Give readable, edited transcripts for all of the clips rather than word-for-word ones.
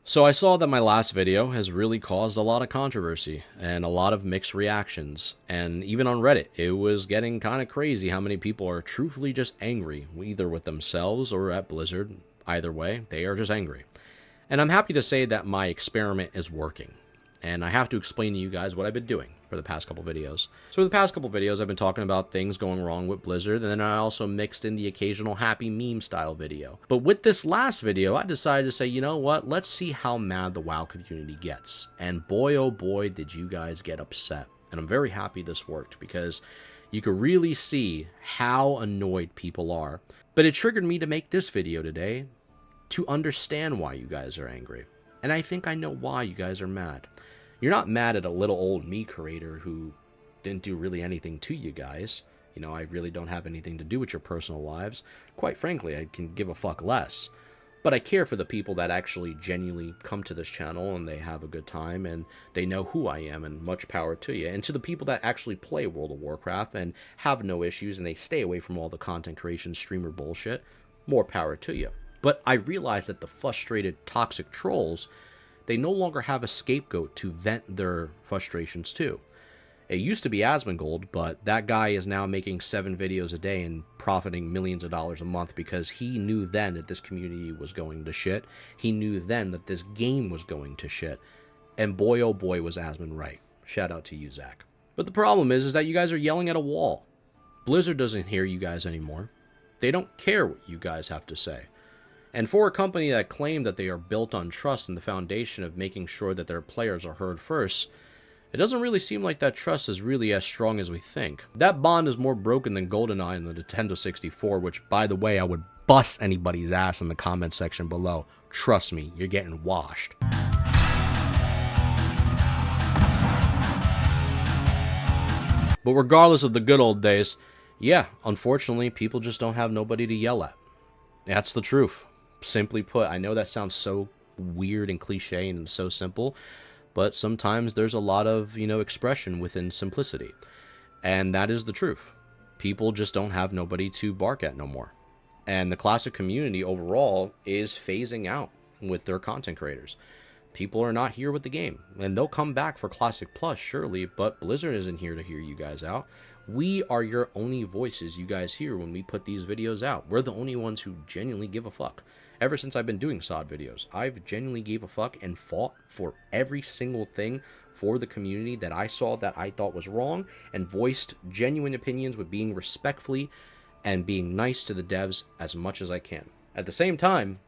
So I saw that my last video has really caused a lot of controversy and a lot of mixed reactions, and even on Reddit it was getting kind of crazy how many people are truthfully just angry, either with themselves or at Blizzard. Either way, they are just angry. And I'm happy to say that my experiment is working. And I have to explain to you guys what I've been doing for the past couple videos. So for the past couple videos, I've been talking about things going wrong with Blizzard, and then I also mixed in the occasional happy meme style video. But with this last video, I decided to say, you know what, let's see how mad the WoW community gets. And boy oh boy did you guys get upset. And I'm very happy this worked, because you could really see how annoyed people are. But it triggered me to make this video today to understand why you guys are angry. And I think I know why you guys are mad. You're not mad at a little old me creator who didn't do really anything to you guys. You know, I really don't have anything to do with your personal lives. Quite frankly, I can give a fuck less. But I care for the people that actually genuinely come to this channel and they have a good time and they know who I am, and much power to you. And to the people that actually play World of Warcraft and have no issues and they stay away from all the content creation streamer bullshit, more power to you. But I realize that the frustrated, toxic trolls, they no longer have a scapegoat to vent their frustrations to. It used to be Asmongold, but that guy is now making 7 videos a day and profiting millions of dollars a month because he knew then that this community was going to shit. He knew then that this game was going to shit. And boy oh boy was Asmon right. Shout out to you, Zach. But the problem is that you guys are yelling at a wall. Blizzard doesn't hear you guys anymore. They don't care what you guys have to say. And for a company that claimed that they are built on trust and the foundation of making sure that their players are heard first, it doesn't really seem like that trust is really as strong as we think. That bond is more broken than GoldenEye and the Nintendo 64, which, by the way, I would bust anybody's ass in the comment section below. Trust me, you're getting washed. But regardless of the good old days, yeah, unfortunately, people just don't have nobody to yell at. That's the truth. Simply put, I know that sounds so weird and cliche and so simple, but sometimes there's a lot of, expression within simplicity. And that is the truth. People just don't have nobody to bark at no more. And the classic community overall is phasing out with their content creators. People are not here with the game, and they'll come back for Classic Plus, surely, but Blizzard isn't here to hear you guys out. We are your only voices you guys hear when we put these videos out. We're the only ones who genuinely give a fuck. Ever since I've been doing SOD videos, I've genuinely gave a fuck and fought for every single thing for the community that I saw that I thought was wrong, and voiced genuine opinions with being respectfully and being nice to the devs as much as I can. At the same time,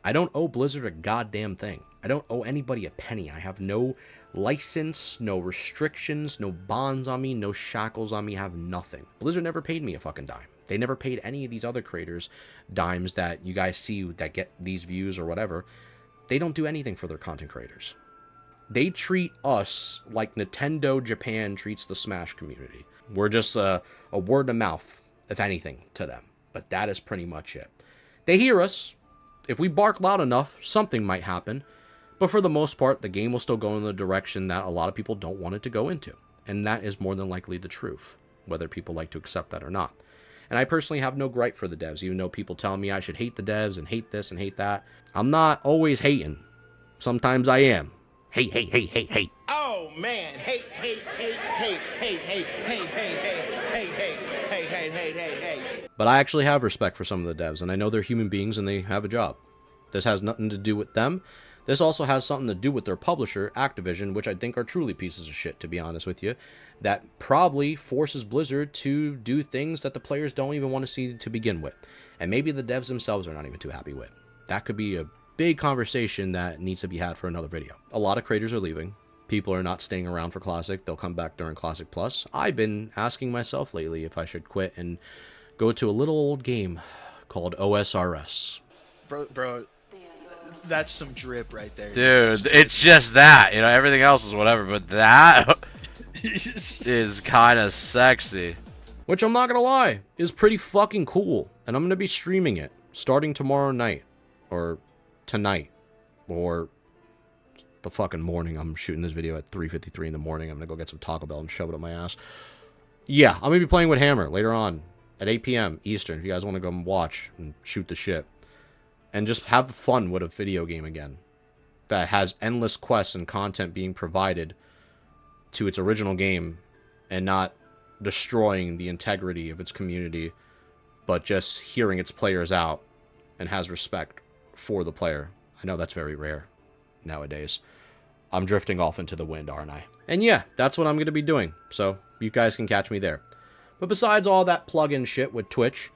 I don't owe Blizzard a goddamn thing. I don't owe anybody a penny. I have no license, no restrictions, no bonds on me, no shackles on me, I have nothing. Blizzard never paid me a fucking dime. They never paid any of these other creators dimes that you guys see that get these views or whatever. They don't do anything for their content creators. They treat us like Nintendo Japan treats the Smash community. We're just a word of mouth, if anything, to them. But that is pretty much it. They hear us. If we bark loud enough, something might happen. But for the most part, the game will still go in the direction that a lot of people don't want it to go into. And that is more than likely the truth, whether people like to accept that or not. And I personally have no gripe for the devs, even though people tell me I should hate the devs and hate this and hate that. I'm not always hating. Sometimes I am. Hate. Oh man, hate. But I actually have respect for some of the devs, and I know they're human beings and they have a job. This has nothing to do with them. This also has something to do with their publisher, Activision, which I think are truly pieces of shit, to be honest with you, that probably forces Blizzard to do things that the players don't even want to see to begin with. And maybe the devs themselves are not even too happy with. That could be a big conversation that needs to be had for another video. A lot of creators are leaving. People are not staying around for Classic. They'll come back during Classic Plus. I've been asking myself lately if I should quit and go to a little old game called OSRS. Bro, that's some drip right there. Dude, it's just that, everything else is whatever, but that is kind of sexy. Which, I'm not gonna lie, is pretty fucking cool. And I'm gonna be streaming it starting tomorrow night. Or tonight. Or the fucking morning. I'm shooting this video at 3:53 in the morning. I'm gonna go get some Taco Bell and shove it up my ass. Yeah, I'm gonna be playing with Hammer later on at 8 p.m. Eastern if you guys want to go and watch and shoot the shit. And just have fun with a video game again. that has endless quests and content being provided to its original game and not destroying the integrity of its community, but just hearing its players out and has respect for the player. I know that's very rare nowadays. I'm drifting off into the wind, aren't I? And yeah, that's what I'm going to be doing, so you guys can catch me there. But besides all that plug-in shit with Twitch,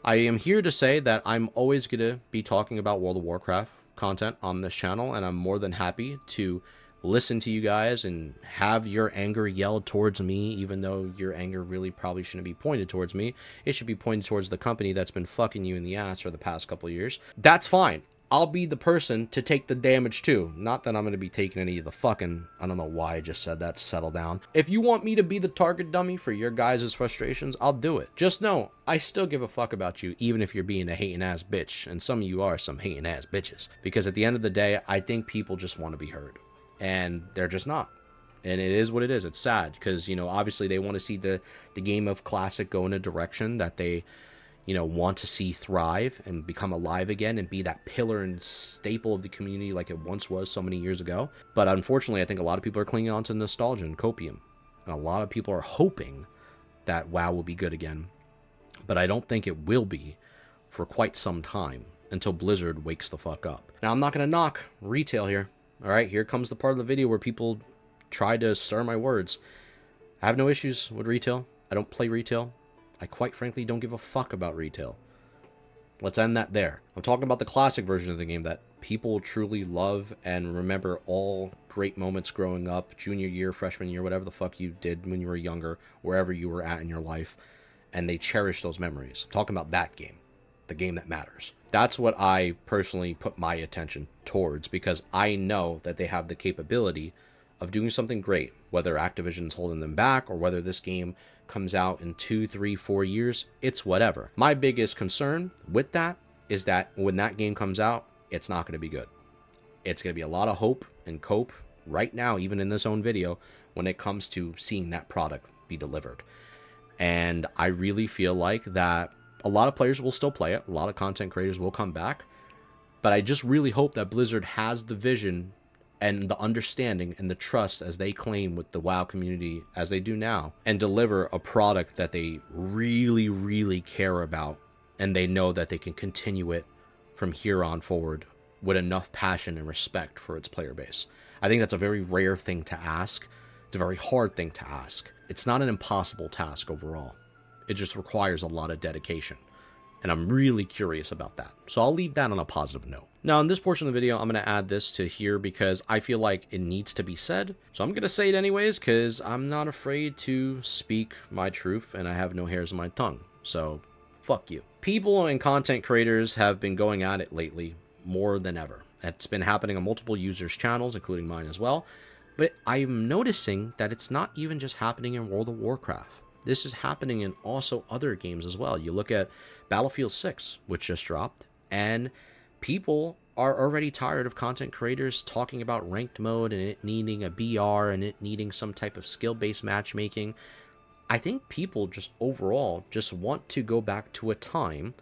I am here to say that I'm always going to be talking about World of Warcraft content on this channel, and I'm more than happy to listen to you guys and have your anger yelled towards me, even though your anger really probably shouldn't be pointed towards me. It should be pointed towards the company that's been fucking you in the ass for the past couple of years. That's fine. I'll be the person to take the damage too. Not that I'm going to be taking any of the fucking... I don't know why I just said that. Settle down. If you want me to be the target dummy for your guys' frustrations, I'll do it. Just know, I still give a fuck about you, even if you're being a hating ass bitch. And some of you are some hating ass bitches. Because at the end of the day, I think people just want to be heard. And they're just not. And it is what it is. It's sad. Because, you know, obviously they want to see the game of Classic go in a direction that they... you know, want to see thrive and become alive again and be that pillar and staple of the community like it once was so many years ago. But unfortunately, I think a lot of people are clinging on to nostalgia and copium. And a lot of people are hoping that WoW will be good again. But I don't think it will be for quite some time until Blizzard wakes the fuck up. Now, I'm not going to knock retail here. All right, here comes the part of the video where people try to stir my words. I have no issues with retail. I don't play retail. I quite frankly don't give a fuck about retail. Let's end that there. I'm talking about the classic version of the game that people truly love and remember all great moments growing up, junior year, freshman year, whatever the fuck you did when you were younger, wherever you were at in your life, and they cherish those memories. I'm talking about that game, the game that matters. That's what I personally put my attention towards because I know that they have the capability of doing something great, whether Activision's holding them back or whether this game comes out in 2, 3, 4 years, it's whatever. My biggest concern with that is that when that game comes out, it's not going to be good. It's going to be a lot of hope and cope right now, even in this own video, when it comes to seeing that product be delivered. And I really feel like that a lot of players will still play it. A lot of content creators will come back. But I just really hope that Blizzard has the vision and the understanding and the trust as they claim with the WoW community as they do now, and deliver a product that they really, really care about, and they know that they can continue it from here on forward with enough passion and respect for its player base. I think that's a very rare thing to ask. It's a very hard thing to ask. It's not an impossible task overall. It just requires a lot of dedication. And I'm really curious about that. So I'll leave that on a positive note. Now, in this portion of the video, I'm going to add this to here because I feel like it needs to be said. So I'm going to say it anyways because I'm not afraid to speak my truth and I have no hairs on my tongue. So, fuck you. People and content creators have been going at it lately more than ever. It's been happening on multiple users' channels, including mine as well. But I'm noticing that it's not even just happening in World of Warcraft. This is happening in also other games as well. You look at Battlefield 6, which just dropped, and people are already tired of content creators talking about ranked mode and it needing a BR and it needing some type of skill-based matchmaking. I think people just overall just want to go back to a time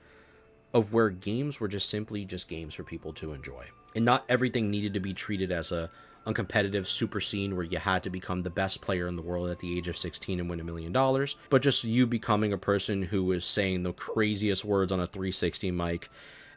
of where games were just simply just games for people to enjoy. And not everything needed to be treated as a uncompetitive super scene where you had to become the best player in the world at the age of 16 and win $1 million, but just you becoming a person who was saying the craziest words on a 360 mic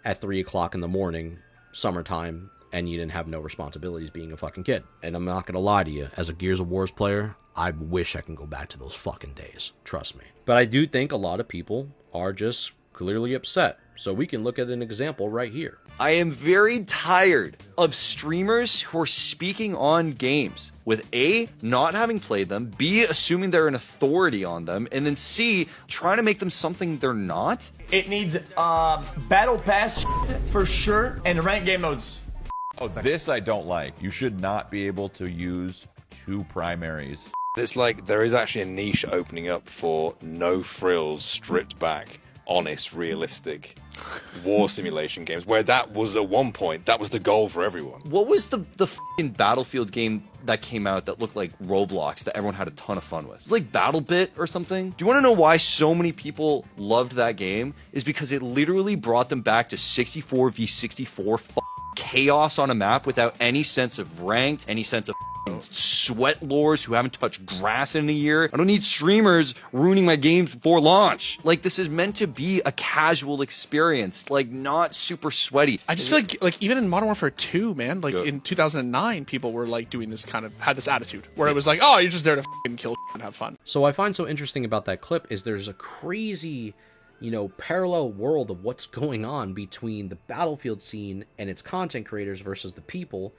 at 3 o'clock in the morning, summertime, and you didn't have no responsibilities being a fucking kid. And I'm not gonna lie to you, as a Gears of War's player, I wish I can go back to those fucking days. Trust me. But I do think a lot of people are just clearly upset. So we can look at an example right here. I am very tired of streamers who are speaking on games with A, not having played them, B, assuming they're an authority on them, and then C, trying to make them something they're not. It needs battle pass for sure and ranked game modes. Oh, this I don't like. You should not be able to use 2 primaries. It's like there is actually a niche opening up for no frills, stripped back, honest, realistic war simulation games, where that was at one point, that was the goal for everyone. What was the f***ing Battlefield game that came out that looked like Roblox that everyone had a ton of fun with? It was like BattleBit or something. Do you want to know why so many people loved that game? Is because it literally brought them back to 64 v 64 chaos on a map without any sense of ranked, any sense of sweat lords who haven't touched grass in a year. I don't need streamers ruining my games before launch. Like, this is meant to be a casual experience, like, not super sweaty. I just feel like even in Modern Warfare 2, man, like in 2009, people were like doing this kind of, had this attitude where it was like, oh, you're just there to fucking kill and have fun. So what I find so interesting about that clip is there's a crazy, you know, parallel world of what's going on between the Battlefield scene and its content creators versus the people.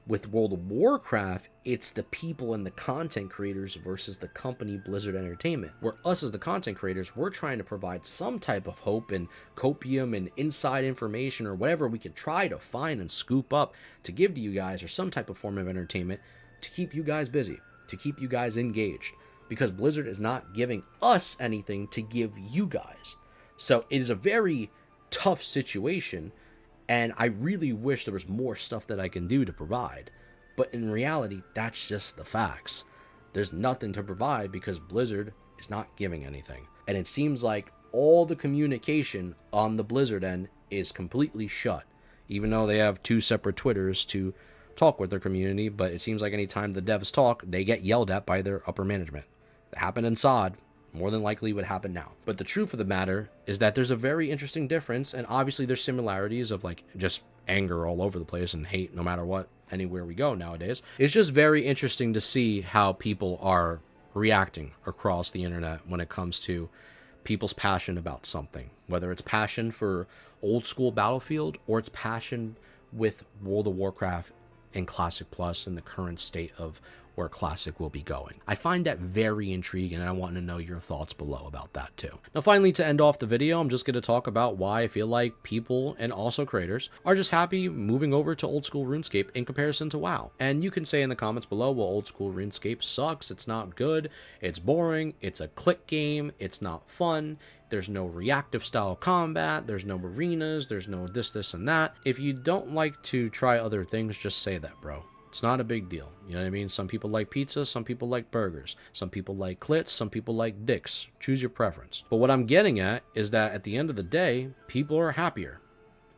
With World of Warcraft, it's the people and the content creators versus the company Blizzard Entertainment. Where us as the content creators, we're trying to provide some type of hope and copium and inside information or whatever we can try to find and scoop up to give to you guys, or some type of form of entertainment to keep you guys busy, to keep you guys engaged. Because Blizzard is not giving us anything to give you guys. So it is a very tough situation. And I really wish there was more stuff that I can do to provide. But in reality, that's just the facts. There's nothing to provide because Blizzard is not giving anything. And it seems like all the communication on the Blizzard end is completely shut. Even though they have 2 separate Twitters to talk with their community. But it seems like anytime the devs talk, they get yelled at by their upper management. It happened in SOD. More than likely would happen now. But the truth of the matter is that there's a very interesting difference, and obviously there's similarities of like just anger all over the place and hate no matter what, anywhere we go nowadays. It's just very interesting to see how people are reacting across the internet when it comes to people's passion about something. Whether it's passion for old school Battlefield or it's passion with World of Warcraft and Classic Plus in the current state of where Classic will be going. I find that very intriguing, and I want to know your thoughts below about that too. Now finally, to end off the video, I'm just going to talk about why I feel like people, and also creators, are just happy moving over to old school RuneScape in comparison to WoW. And you can say in the comments below, well, old school RuneScape sucks, it's not good, it's boring, it's a click game, it's not fun, there's no reactive style combat, there's no arenas, there's no this, and that. If you don't like to try other things, just say that, bro. It's not a big deal. You know what I mean? Some people like pizza, some people like burgers, some people like clits, some people like dicks. Choose your preference. But what I'm getting at is that at the end of the day, people are happier.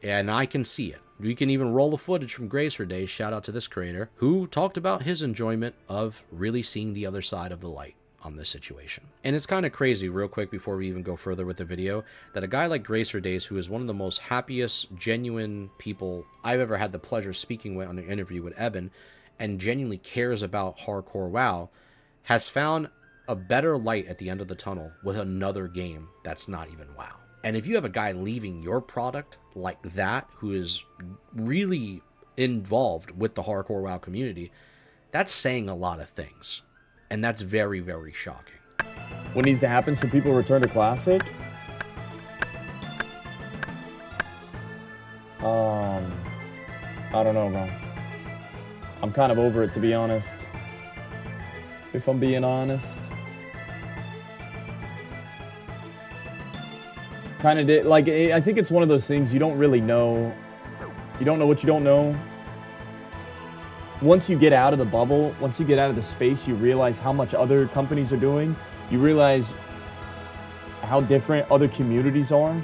And I can see it. We can even roll the footage from Gracer Days, shout out to this creator, who talked about his enjoyment of really seeing the other side of the light on this situation. And it's kind of crazy, real quick before we even go further with the video, that a guy like Gracer Days, who is one of the most happiest, genuine people I've ever had the pleasure speaking with on an interview with Eben, and genuinely cares about hardcore WoW, has found a better light at the end of the tunnel with another game that's not even WoW. And if you have a guy leaving your product like that, who is really involved with the hardcore WoW community, that's saying a lot of things. And that's very, very shocking. What needs to happen so people return to Classic? I don't know, bro. I'm kind of over it, to be honest. If I'm being honest. Kind of did, like, I think it's one of those things you don't really know. You don't know what you don't know. Once you get out of the bubble, once you get out of the space, you realize how much other companies are doing. You realize how different other communities are.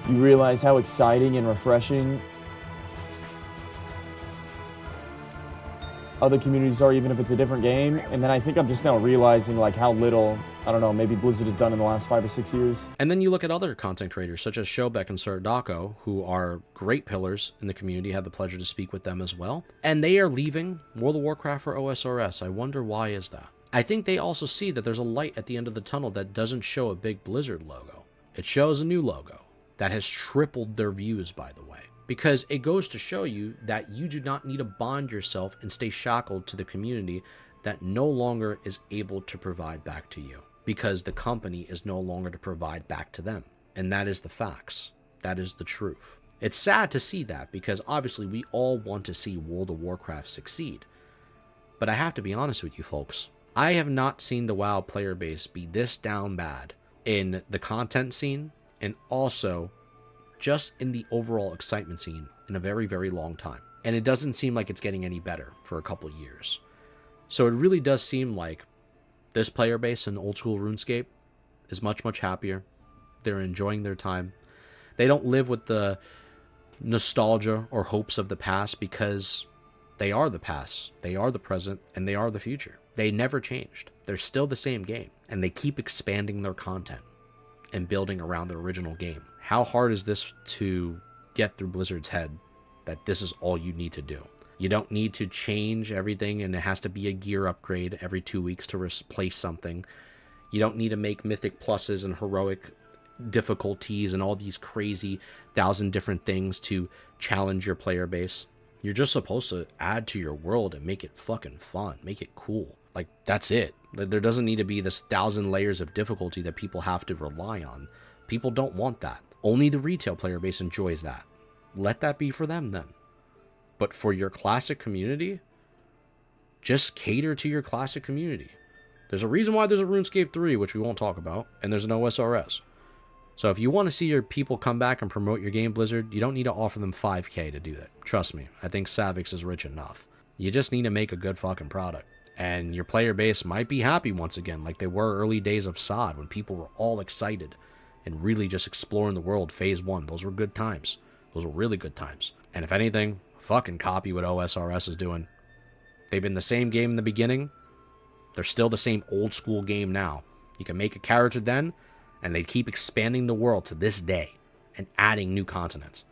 You realize how exciting and refreshing other communities are, even if it's a different game. And then I think I'm just now realizing like how little, I don't know, maybe Blizzard has done in the last 5 or 6 years. And then you look at other content creators such as Showbeck and Sardako, who are great pillars in the community. Had the pleasure to speak with them as well. And they are leaving World of Warcraft for OSRS. I wonder why is that? I think they also see that there's a light at the end of the tunnel that doesn't show a big Blizzard logo. It shows a new logo that has tripled their views, by the way. Because it goes to show you that you do not need to bond yourself and stay shackled to the community that no longer is able to provide back to you. Because the company is no longer to provide back to them. And that is the facts. That is the truth. It's sad to see that because obviously we all want to see World of Warcraft succeed. But I have to be honest with you folks. I have not seen the WoW player base be this down bad in the content scene and also just in the overall excitement scene in a very, very long time. And it doesn't seem like it's getting any better for a couple years. So it really does seem like this player base in old school RuneScape is much, much happier. They're enjoying their time. They don't live with the nostalgia or hopes of the past, because they are the past, they are the present, and they are the future. They never changed. They're still the same game, and they keep expanding their content and building around the original game. How hard is this to get through Blizzard's head that this is all you need to do? You don't need to change everything, and it has to be a gear upgrade every 2 weeks to replace something. You don't need to make mythic pluses and heroic difficulties and all these crazy 1,000 different things to challenge your player base. You're just supposed to add to your world and make it fucking fun, make it cool. Like, that's it. There doesn't need to be this 1,000 layers of difficulty that people have to rely on. People don't want that. Only the retail player base enjoys that. Let that be for them then. But for your classic community, just cater to your classic community. There's a reason why there's a RuneScape 3, which we won't talk about, and there's an OSRS. So if you want to see your people come back and promote your game, Blizzard, you don't need to offer them $5K to do that. Trust me, I think Savix is rich enough. You just need to make a good fucking product. And your player base might be happy once again, like they were early days of SOD, when people were all excited and really just exploring the world. Phase 1, those were good times. Those were really good times. And if anything, fucking copy what OSRS is doing. They've been the same game in the beginning. They're still the same old school game now. You can make a character then, and they keep expanding the world to this day and adding new continents.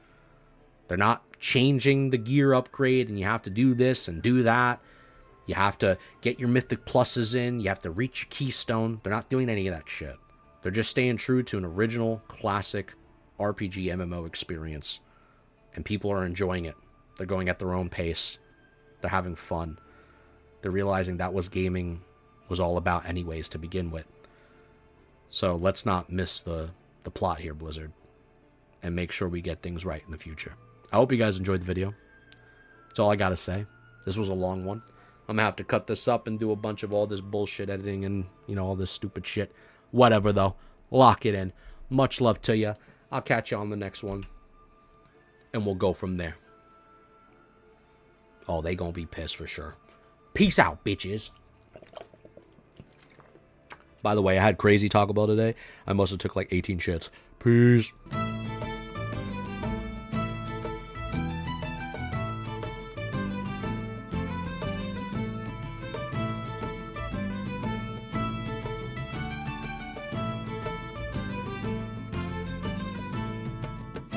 They're not changing the gear upgrade and you have to do this and do that. You have to get your mythic pluses in. You have to reach your keystone. They're not doing any of that shit. They're just staying true to an original classic RPG MMO experience. And people are enjoying it. They're going at their own pace. They're having fun. They're realizing that was gaming was all about anyways to begin with. So let's not miss the plot here, Blizzard. And make sure we get things right in the future. I hope you guys enjoyed the video. That's all I gotta say. This was a long one. I'm gonna have to cut this up and do a bunch of all this bullshit editing and, you know, all this stupid shit. Whatever, though. Lock it in. Much love to you. I'll catch you on the next one. And we'll go from there. Oh, they gonna be pissed for sure. Peace out, bitches. By the way, I had crazy Taco Bell today. I must have took like 18 shits. Peace.